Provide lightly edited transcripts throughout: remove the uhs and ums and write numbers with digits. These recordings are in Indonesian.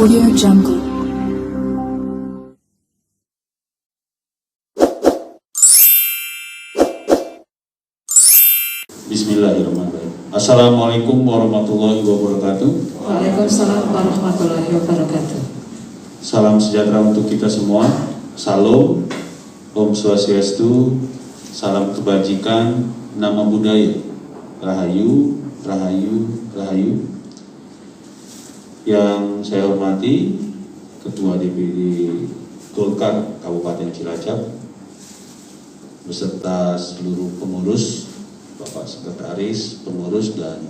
Audio Jungle. Bismillahirrahmanirrahim. Assalamualaikum warahmatullahi wabarakatuh. Waalaikumsalam warahmatullahi wabarakatuh. Salam sejahtera untuk kita semua. Salam, Om Swastiastu, salam kebajikan, nama budaya, Rahayu, Rahayu, Rahayu. Yang saya hormati Ketua DPD Golkar Kabupaten Cilacap beserta seluruh pengurus, Bapak Sekretaris, pengurus dan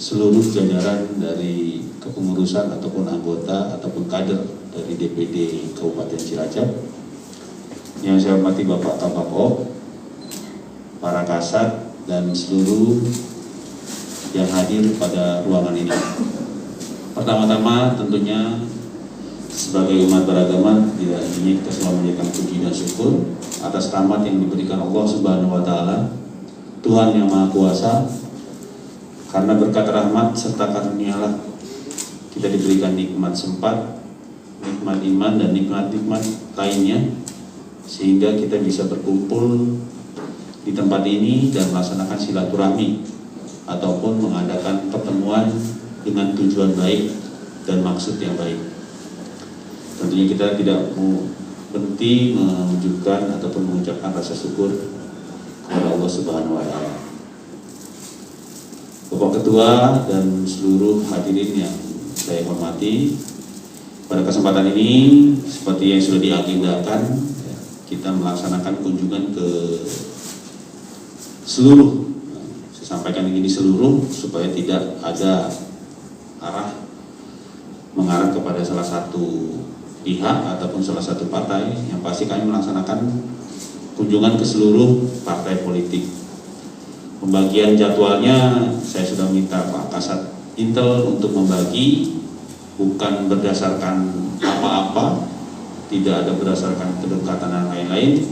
seluruh jajaran dari kepengurusan ataupun anggota ataupun kader dari DPD Kabupaten Cilacap. Yang saya hormati Bapak Kabako, para kasat dan seluruh yang hadir pada ruangan ini. Pertama-tama tentunya sebagai umat beragama tidak ini kita selalu menjadikan puji dan syukur atas rahmat yang diberikan Allah Subhanahu wa taala, Tuhan yang Maha Kuasa. Karena berkat rahmat serta karunialah kita diberikan nikmat sempat, nikmat iman dan nikmat-nikmat lainnya, sehingga kita bisa berkumpul di tempat ini dan melaksanakan silaturahmi ataupun mengadakan pertemuan dengan tujuan baik dan maksud yang baik. Tentunya kita tidak mau berhenti menunjukkan ataupun mengucapkan rasa syukur kepada Allah Subhanahu wa taala. Bapak Ketua dan seluruh hadirin yang saya hormati, pada kesempatan ini seperti yang sudah diagendakan, kita melaksanakan kunjungan ke seluruh, saya sampaikan ini seluruh supaya tidak ada mengarah kepada salah satu pihak ataupun salah satu partai. Yang pasti kami melaksanakan kunjungan ke seluruh partai politik. Pembagian jadwalnya saya sudah minta Pak Kasat Intel untuk membagi, bukan berdasarkan apa-apa, tidak ada berdasarkan kedekatan dan lain-lain,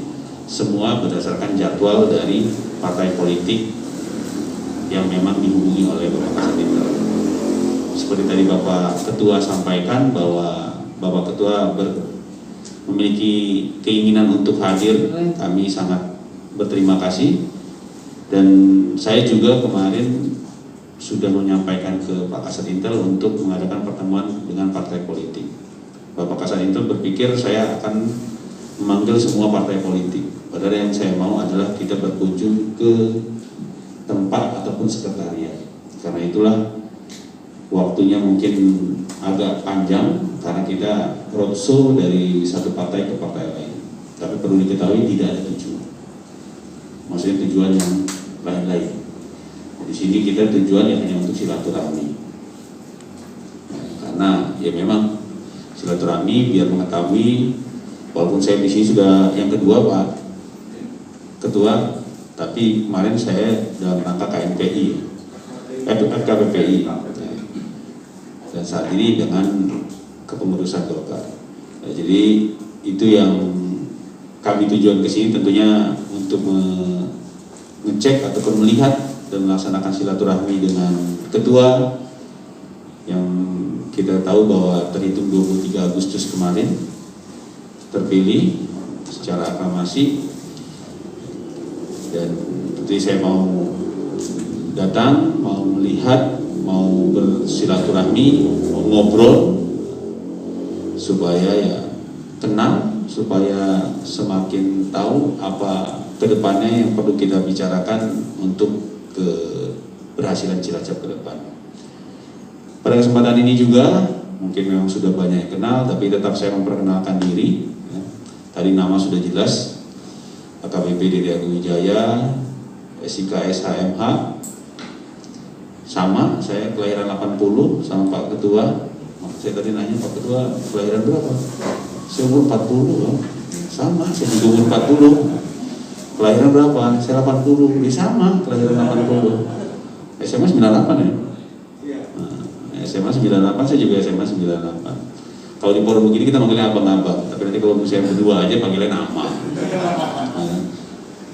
semua berdasarkan jadwal dari partai politik yang memang dihubungi oleh Bapak Kasat Intel. Seperti tadi Bapak Ketua sampaikan bahwa Bapak Ketua memiliki keinginan untuk hadir, kami sangat berterima kasih. Dan saya juga kemarin sudah menyampaikan ke Pak Kasat Intel untuk mengadakan pertemuan dengan partai politik. Bapak Kasat Intel berpikir saya akan memanggil semua partai politik. Padahal yang saya mau adalah kita berkunjung ke tempat ataupun sekretariat. Karena itulah waktunya mungkin agak panjang karena kita roadshow dari satu partai ke partai lain. Tapi perlu diketahui tidak ada tujuan. Maksudnya tujuan yang lain-lain. Di sini kita tujuan yang hanya untuk silaturahmi. Karena ya memang silaturahmi biar mengetahui, walaupun saya di sini sudah yang kedua Pak Ketua, tapi kemarin saya dalam rangka KNPI, KPPI, dan saat ini dengan kepengurusan Golkar. Nah, jadi itu yang kami tujuan ke sini tentunya untuk ngecek ataupun melihat dan melaksanakan silaturahmi dengan ketua yang kita tahu bahwa terhitung 23 Agustus kemarin terpilih secara aklamasi. Dan tentu saya mau datang, mau melihat, mau bersilaturahmi, mau ngobrol supaya ya kenal, supaya semakin tahu apa kedepannya yang perlu kita bicarakan untuk keberhasilan Cilacap ke depan. Pada kesempatan ini juga mungkin memang sudah banyak yang kenal, tapi tetap saya memperkenalkan diri. Tadi nama sudah jelas, AKBP Dede Agung Wijaya, SIK SHMH. Sama, saya kelahiran 80 sama Pak Ketua. Saya tadi nanya Pak Ketua kelahiran berapa? Saya umur 40, sama, saya juga umur 40. Kelahiran berapa? Saya 80, sama, kelahiran 80. SMA 98 ya? Nah, SMA 98, saya juga SMA 98. Kalau di forum begini kita manggilnya abang-abang, tapi nanti kalau saya berdua aja panggilnya nama.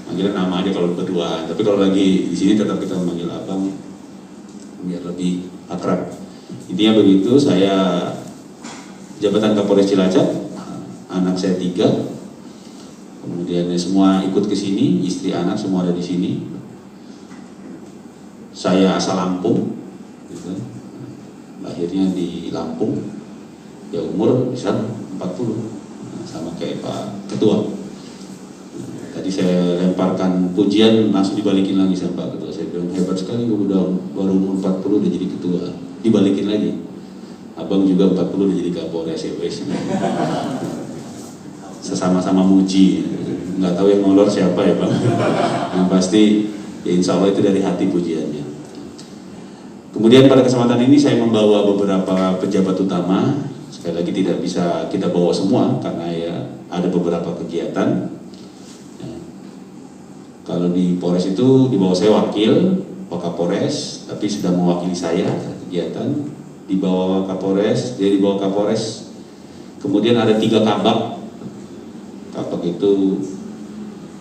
Panggilnya nama aja kalau berdua. Tapi kalau lagi di sini tetap kita memanggil abang biar lebih akrab. Intinya begitu. Saya jabatan Kapolres Cilacap, anak saya 3, kemudian semua ikut ke sini, istri anak semua ada di sini. Saya asal Lampung, gitu. Lahirnya di Lampung, ya umur bisa 40, sama kayak Pak Ketua. Tadi saya lemparkan pujian, langsung dibalikin lagi sama Pak Ketua. Saya bilang hebat sekali, udah baru umur 40 udah jadi ketua. Dibalikin lagi, abang juga 40 udah jadi Kapolres ya wes. Sesama-sama muji, nggak tahu yang ngolor siapa ya Bang. Yang pasti ya insya Allah itu dari hati pujiannya. Kemudian pada kesempatan ini saya membawa beberapa pejabat utama. Sekali lagi tidak bisa kita bawa semua karena ya ada beberapa kegiatan. Ya. Kalau di Polres itu di bawah saya wakil Pak Kapolres, tapi sudah mewakili saya kegiatan di bawah Kapolres. Jadi di bawah Kapolres kemudian ada 3 kabak. Kabak itu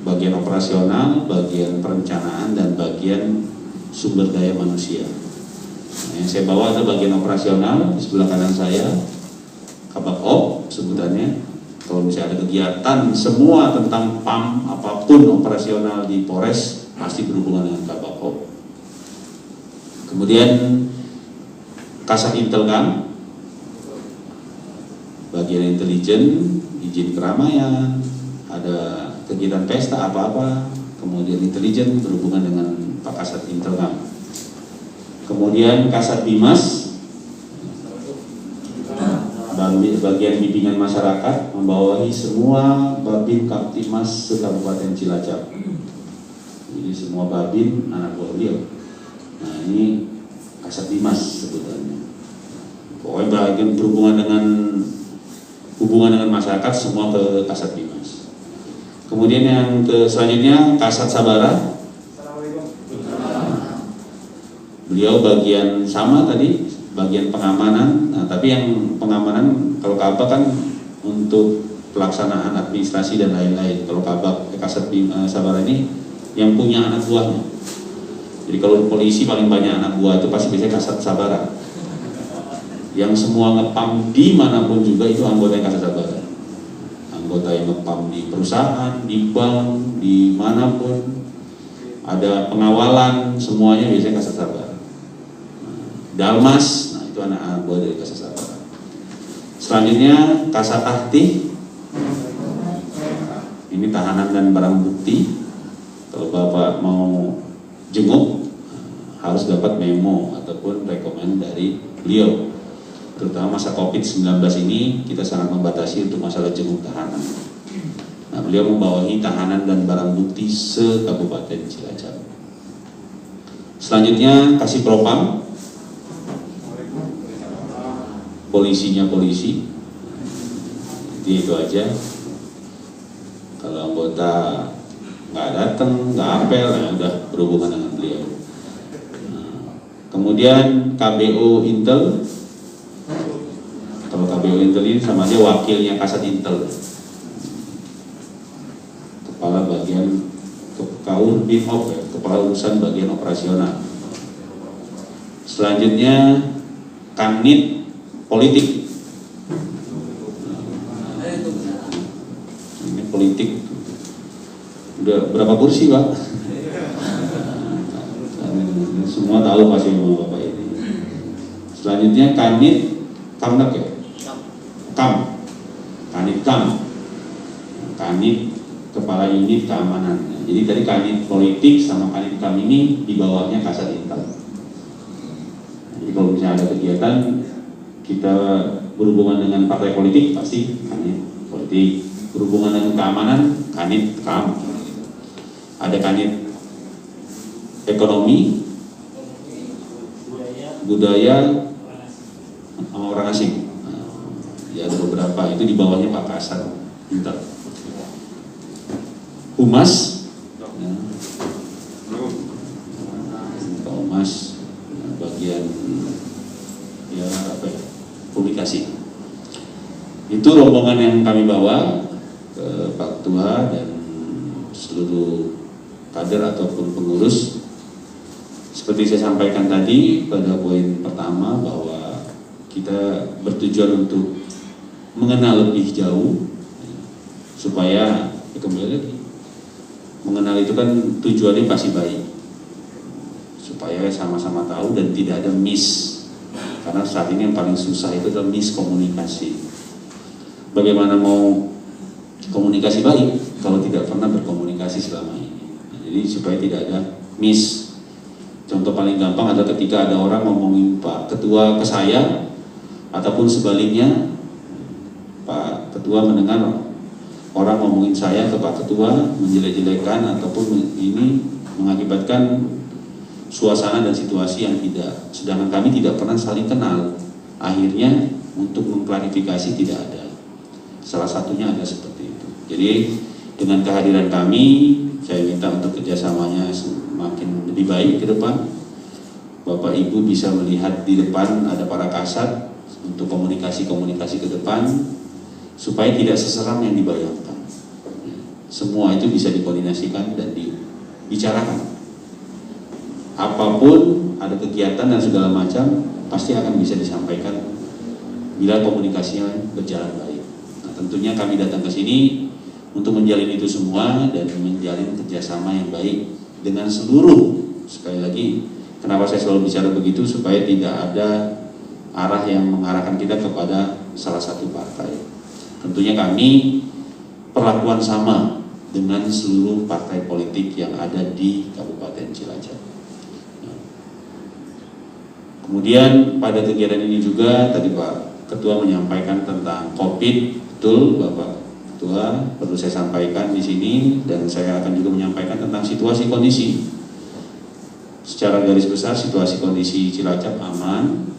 bagian operasional, bagian perencanaan, dan bagian sumber daya manusia. Nah, yang saya bawa ada bagian operasional di sebelah kanan saya. Kabak Op sebutannya. Kalau misalnya ada kegiatan semua tentang PAM apapun operasional di Polres pasti berhubungan dengan Kabak Op. Kemudian Kasat Intelkam, bagian intelijen, izin keramaian, ada kegiatan pesta apa-apa, kemudian intelijen berhubungan dengan Pak Kasat Intelkam. Kemudian Kasat Bimas, bagian bimbingan masyarakat, membawahi semua Babin Kaptimas se-Kabupaten Cilacap. Jadi semua Babin anak buah beliau. Nah ini Kasat Bimas sebutannya. Pokoknya bagian berhubungan dengan masyarakat semua ke Kasat Bimas. Kemudian yang selanjutnya Kasat Sabara. Beliau bagian sama tadi, bagian pengamanan. Nah, tapi yang pengamanan kalau Kabak kan untuk pelaksanaan administrasi dan lain-lain. Kalau Kabak Kasat Sabara ini yang punya anak buahnya. Jadi kalau polisi paling banyak anak buah itu pasti biasanya Kasat Sabara. Yang semua ngepam dimanapun juga itu anggota yang Kasat Sabara. Anggota yang ngepam di perusahaan, di bank, dimanapun ada pengawalan, semuanya biasanya Kasat Sabara. Dalmas, nah itu anak buah dari Kasat Sabara. Selanjutnya Kasat Ahti, ini tahanan dan barang bukti. Kalau Bapak mau jenguk harus dapat memo ataupun rekomend dari beliau. Terutama masa COVID-19 ini kita sangat membatasi untuk masalah jenguk tahanan. Nah, beliau membawahi tahanan dan barang bukti se-Kabupaten Cilacap. Selanjutnya Kasih Propam, polisinya polisi. Jadi itu aja. Kalau anggota nggak datang, nggak apel, ya udah berhubungan dengan beliau. Nah, kemudian KBO Intel. Kalau KBO Intel ini sama aja wakilnya Kasat Intel. Kepala bagian KAUR BINOP, ya, kepala urusan bagian operasional. Selanjutnya Kanit Politik. Ini politik. Udah berapa kursi Pak? Semua tahu pasti sama Bapak ini. Selanjutnya Kanit Kamnek ya? Kanit Kam. Kanit kepala unit keamanan. Jadi tadi Kanit Politik sama Kanit Kam ini di bawahnya Kasat Intel. Jadi kalau misalnya ada kegiatan kita berhubungan dengan partai politik pasti Kanit Politik, berhubungan dengan keamanan Kanit Kam. Ada Kanit Ekonomi, budaya, orang asing. Ya ada beberapa itu di bawahnya Pak Kasat Intel. Humas, ya. Pak Humas bagian ya apa ya, publikasi. Itu rombongan yang kami bawa ke Pak Ketua dan seluruh kader ataupun pengurus. Seperti saya sampaikan tadi pada poin pertama bahwa kita bertujuan untuk mengenal lebih jauh supaya kembali lagi mengenal itu kan tujuannya pasti baik, supaya sama-sama tahu dan tidak ada miss, karena saat ini yang paling susah itu adalah miskomunikasi. Bagaimana mau komunikasi baik kalau tidak pernah berkomunikasi selama ini? Jadi supaya tidak ada miss. Contoh paling gampang adalah ketika ada orang ngomongin Pak Ketua ke saya, ataupun sebaliknya Pak Ketua mendengar orang ngomongin saya ke Pak Ketua, menjelek-jelekan ataupun ini mengakibatkan suasana dan situasi yang tidak, sedangkan kami tidak pernah saling kenal. Akhirnya untuk mengklarifikasi tidak ada. Salah satunya ada seperti itu. Jadi dengan kehadiran kami, saya minta untuk kerjasamanya semakin lebih baik ke depan. Bapak Ibu bisa melihat di depan ada para kasat untuk komunikasi-komunikasi ke depan, supaya tidak seseram yang dibayangkan. Semua itu bisa dikoordinasikan dan dibicarakan. Apapun ada kegiatan dan segala macam pasti akan bisa disampaikan bila komunikasinya berjalan baik. Nah, tentunya kami datang ke sini untuk menjalin itu semua dan menjalin kerjasama yang baik dengan seluruh. Sekali lagi, kenapa saya selalu bicara begitu, supaya tidak ada arah yang mengarahkan kita kepada salah satu partai. Tentunya kami perlakuan sama dengan seluruh partai politik yang ada di Kabupaten Cilacap. Kemudian pada kegiatan ini juga tadi Pak Ketua menyampaikan tentang COVID, betul Bapak Ketua, perlu saya sampaikan di sini, dan saya akan juga menyampaikan tentang situasi kondisi. Secara garis besar situasi kondisi Cilacap aman.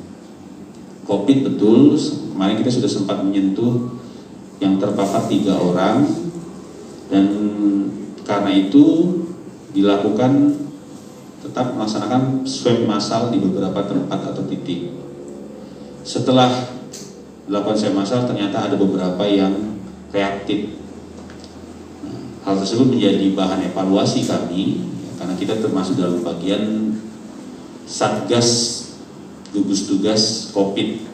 COVID betul, kemarin kita sudah sempat menyentuh yang terpapar 3 orang, dan karena itu dilakukan tetap melaksanakan swab massal di beberapa tempat atau titik. Setelah dilakukan swab massal ternyata ada beberapa yang reaktif. Hal tersebut menjadi bahan evaluasi kami, karena kita termasuk dalam bagian Satgas gugus tugas COVID,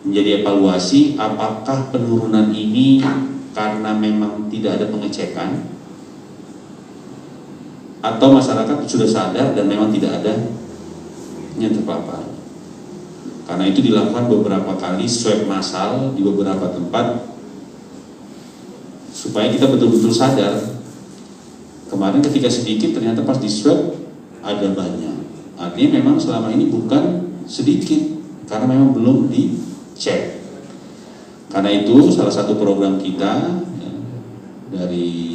menjadi evaluasi apakah penurunan ini karena memang tidak ada pengecekan atau masyarakat sudah sadar dan memang tidak ada yang terpapar. Karena itu dilakukan beberapa kali swab massal di beberapa tempat supaya kita betul-betul sadar. Kemarin ketika sedikit ternyata pas di swab ada banyak. Artinya memang selama ini bukan sedikit, karena memang belum dicek. Karena itu salah satu program kita ya, dari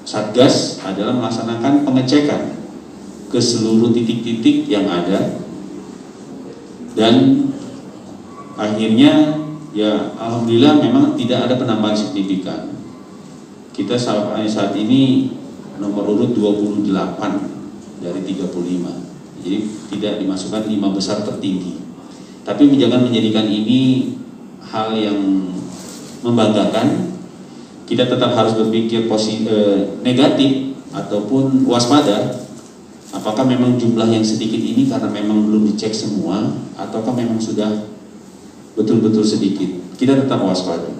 Satgas adalah melaksanakan pengecekan ke seluruh titik-titik yang ada, dan akhirnya ya alhamdulillah memang tidak ada penambahan signifikan. Kita saat ini nomor urut 28 dari 35. Jadi tidak dimasukkan 5 besar tertinggi. Tapi jangan menjadikan ini hal yang membanggakan. Kita tetap harus berpikir negatif ataupun waspada. Apakah memang jumlah yang sedikit ini karena memang belum dicek semua, ataukah memang sudah betul-betul sedikit? Kita tetap waspada.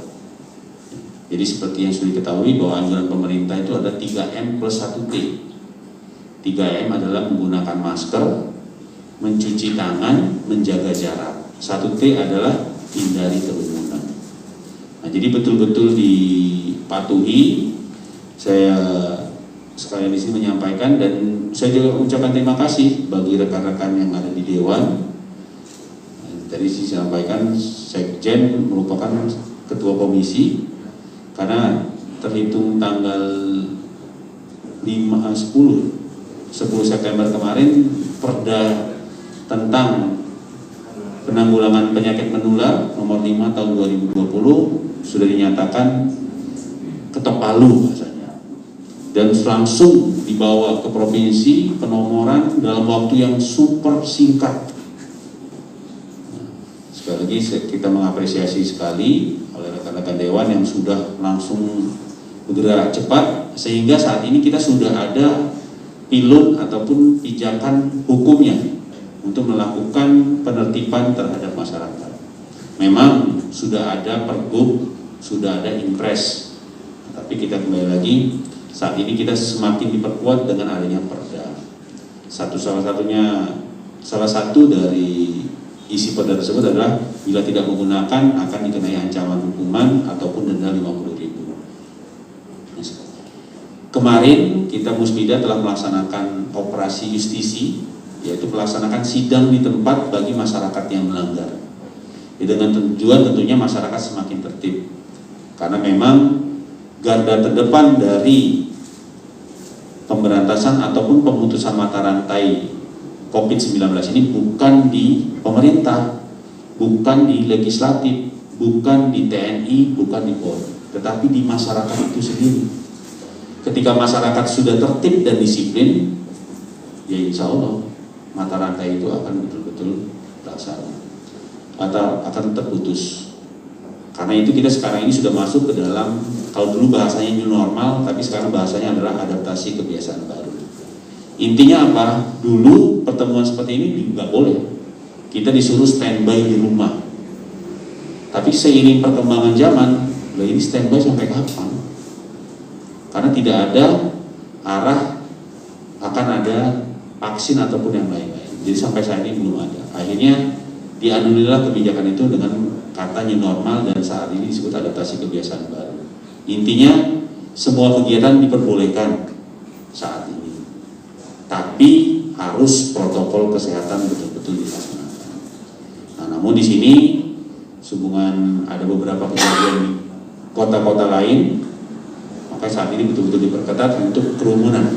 Jadi seperti yang sudah diketahui bahwa anjuran pemerintah itu ada 3M plus 1T. 3M adalah menggunakan masker, mencuci tangan, menjaga jarak. 1T adalah hindari kerumunan. Nah, jadi betul-betul dipatuhi. Saya sekalian di sini menyampaikan, dan saya juga ucapkan terima kasih bagi rekan-rekan yang ada di Dewan. Tadi saya sampaikan Sekjen merupakan ketua komisi, karena terhitung tanggal 10 September kemarin Perda tentang penanggulangan penyakit menular nomor 5 tahun 2020 sudah dinyatakan ketok palu bahasanya, dan langsung dibawa ke provinsi penomoran dalam waktu yang super singkat. Sekali lagi kita mengapresiasi sekali oleh rekan-rekan Dewan yang sudah langsung bergerak cepat, sehingga saat ini kita sudah ada pilot ataupun pijakan hukumnya untuk melakukan penertiban terhadap masyarakat. Memang sudah ada pergub, sudah ada impres, tapi kita kembali lagi, saat ini kita semakin diperkuat dengan adanya perda. Salah satu dari isi perda tersebut adalah bila tidak menggunakan akan dikenai ancaman hukuman ataupun denda 50.000. Kemarin kita Musbida telah melaksanakan operasi justisi, yaitu melaksanakan sidang di tempat bagi masyarakat yang melanggar. Dengan tujuan tentunya masyarakat semakin tertib, karena memang garda terdepan dari pemberantasan ataupun pemutusan mata rantai COVID-19 ini bukan di pemerintah, bukan di legislatif, bukan di TNI, bukan di Polri, tetapi di masyarakat itu sendiri. Ketika masyarakat sudah tertib dan disiplin, ya insya Allah mata rantai itu akan betul-betul terlaksana atau akan terputus. Karena itu kita sekarang ini sudah masuk ke dalam, kalau dulu bahasanya new normal, tapi sekarang bahasanya adalah adaptasi kebiasaan baru. Intinya apa? Dulu pertemuan seperti ini nggak boleh, kita disuruh standby di rumah. Tapi seiring perkembangan zaman, ini standby sampai kapan? Karena tidak ada arah akan ada vaksin ataupun yang lain-lain. Jadi sampai saat ini belum ada. Akhirnya dianulilah kebijakan itu dengan katanya normal, dan saat ini disebut adaptasi kebiasaan baru. Intinya semua kegiatan diperbolehkan saat ini, tapi harus protokol kesehatan betul-betul dilaksanakan. Nah, namun di sini sehubungan ada beberapa kejadian di kota-kota lain, maka saat ini betul-betul diperketat untuk kerumunan.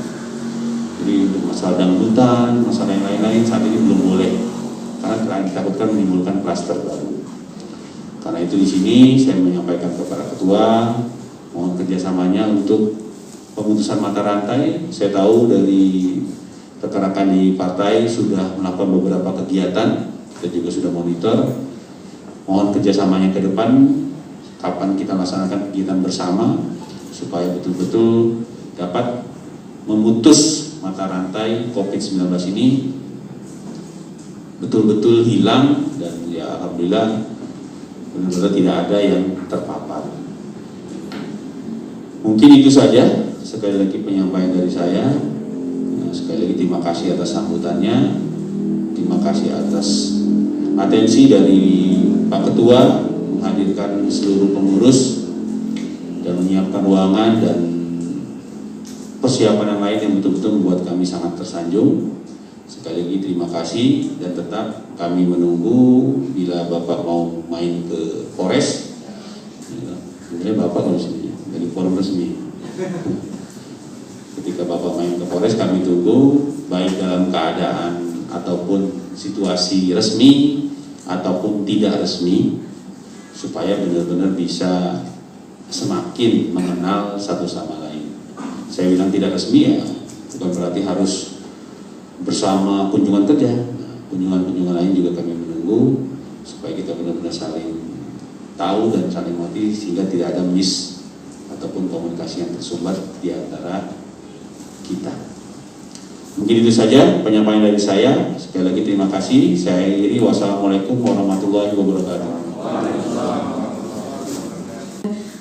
Jadi untuk masalah dangdutan, masalah yang lain-lain saat ini belum boleh, karena ditakutkan menimbulkan klaster baru. Karena itu di sini saya menyampaikan kepada ketua, mohon kerjasamanya untuk pemutusan mata rantai. Saya tahu dari rekan-rekan di partai sudah melakukan beberapa kegiatan, kita juga sudah monitor. Mohon kerjasamanya ke depan, kapan kita laksanakan kegiatan bersama, supaya betul-betul dapat memutus mata rantai COVID-19 ini betul-betul hilang, dan ya alhamdulillah benar-benar tidak ada yang terpapar. Mungkin itu saja, sekali lagi penyampaian dari saya. Sekali lagi terima kasih atas sambutannya, terima kasih atas atensi dari Pak Ketua menghadirkan seluruh pengurus dan menyiapkan ruangan dan persiapan yang lain yang betul-betul membuat kami sangat tersanjung. Sekali lagi terima kasih, dan tetap kami menunggu bila Bapak mau main ke Polres. Sebenarnya Bapak kalau sini dari forum resmi. Ketika Bapak main ke Polres, kami tunggu baik dalam keadaan ataupun situasi resmi ataupun tidak resmi, supaya benar-benar bisa semakin mengenal satu sama lain. Saya bilang tidak resmi ya bukan berarti harus bersama kunjungan kerja. Kunjungan-kunjungan lain juga kami menunggu, supaya kita benar-benar saling tahu dan saling mengerti, sehingga tidak ada miss ataupun komunikasi yang tersumbat di antara kita. Mungkin itu saja penyampaian dari saya. Sekali lagi terima kasih. Saya akhiri. Wassalamualaikum warahmatullahi wabarakatuh.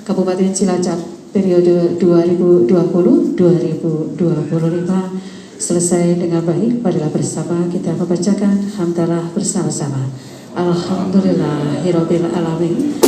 Kabupaten Cilacap periode 2020-2025 selesai dengan baik. Marilah bersama kita membacakan hamdalah bersama-sama. Alhamdulillahirabbil alamin.